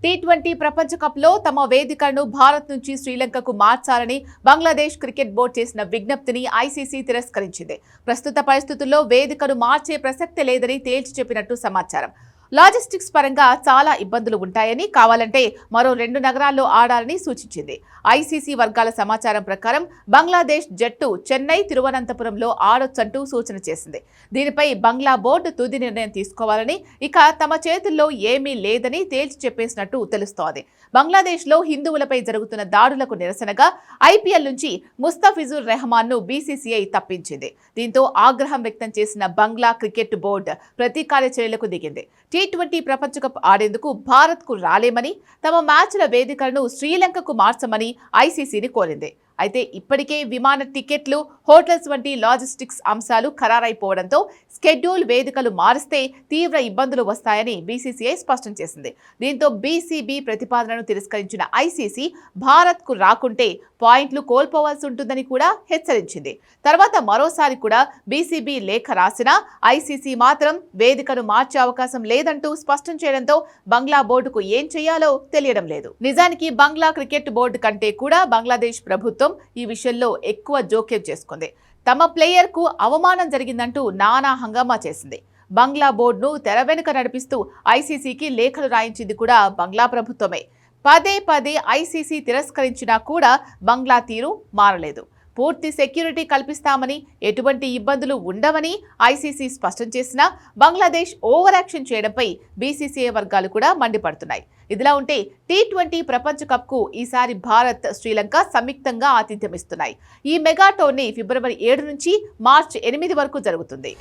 T20 ప్రపంచ కప్లో తమ వేదికను భారత్ నుంచి శ్రీలంకకు మార్చాలని బంగ్లాదేశ్ క్రికెట్ బోర్డు చేసిన విజ్ఞప్తిని ఐసీసీ తిరస్కరించింది. ప్రస్తుత పరిస్థితుల్లో వేదికను మార్చే ప్రసక్తి లేదని తేల్చి చెప్పినట్టు సమాచారం. లాజిస్టిక్స్ పరంగా చాలా ఇబ్బందులు ఉంటాయని, కావాలంటే మరో 2 నగరాల్లో ఆడాలని సూచించింది. ఐసీసీ వర్గాల సమాచారం ప్రకారం బంగ్లాదేశ్ జట్టు చెన్నై, తిరువనంతపురంలో ఆడొచ్చంటూ సూచన చేసింది. దీనిపై బంగ్లా బోర్డు తుది నిర్ణయం తీసుకోవాలని, ఇక తమ చేతుల్లో ఏమీ లేదని తేల్చి చెప్పేసినట్టు తెలుస్తోంది. బంగ్లాదేశ్లో హిందువులపై జరుగుతున్న దాడులకు నిరసనగా ఐపీఎల్ నుంచి ముస్తఫిజుర్ రెహమాన్ను బీసీసీఐ తప్పించింది. దీంతో ఆగ్రహం వ్యక్తం చేసిన బంగ్లా క్రికెట్ బోర్డు ప్రతీకార చర్యలకు దిగింది. టీ20 ప్రపంచ కప్ ఆడేందుకు భారత్కు రాలేమని, తమ మ్యాచ్ల వేదికలను శ్రీలంకకు మార్చమని ఐసీసీని కోరింది. అయితే ఇప్పటికే విమాన టికెట్లు, హోటల్స్ వంటి లాజిస్టిక్స్ అంశాలు ఖరారైపోవడంతో స్కెడ్యూల్, వేదికలు మారిస్తే తీవ్ర ఇబ్బందులు వస్తాయని బీసీసీఐ స్పష్టం చేసింది. దీంతో బీసీబీ ప్రతిపాదనను తిరస్కరించిన ఐసీసీ భారత్కు రాకుంటే పాయింట్లు కోల్పోవాల్సి ఉంటుందని కూడా హెచ్చరించింది. తర్వాత మరోసారి కూడా బీసీబీ లేఖ రాసినా ఐసీసీ మాత్రం వేదికను మార్చే అవకాశం లేదంటూ స్పష్టం చేయడంతో బంగ్లా బోర్డుకు ఏం చేయాలో తెలియడం లేదు. నిజానికి బంగ్లా క్రికెట్ బోర్డు కంటే కూడా బంగ్లాదేశ్ ప్రభుత్వం ఈ విషయంలో ఎక్కువ జోక్యం చేసుకుంది. తమ ప్లేయర్కు అవమానం జరిగిందంటూ నానా హంగామా చేసింది. బంగ్లా బోర్డును తెర వెనుక నడిపిస్తూ ఐసీసీకి లేఖలు రాయించింది కూడా బంగ్లా ప్రభుత్వమే. పదే ఐసీసీ తిరస్కరించినా కూడా బంగ్లా తీరు మారలేదు. పూర్తి సెక్యూరిటీ కల్పిస్తామని, ఎటువంటి ఇబ్బందులు ఉండవని ఐసీసీ స్పష్టం చేసినా బంగ్లాదేశ్ ఓవర్ యాక్షన్ చేయడంపై బీసీసీఐ వర్గాలు కూడా మండిపడుతున్నాయి. ఇదిలా ఉంటే టీ20 ప్రపంచ కప్కు ఈసారి భారత్, శ్రీలంక సంయుక్తంగా ఆతిథ్యమిస్తున్నాయి. ఈ మెగా టోర్నీ ఫిబ్రవరి 7 నుంచి మార్చి 8 వరకు జరుగుతుంది.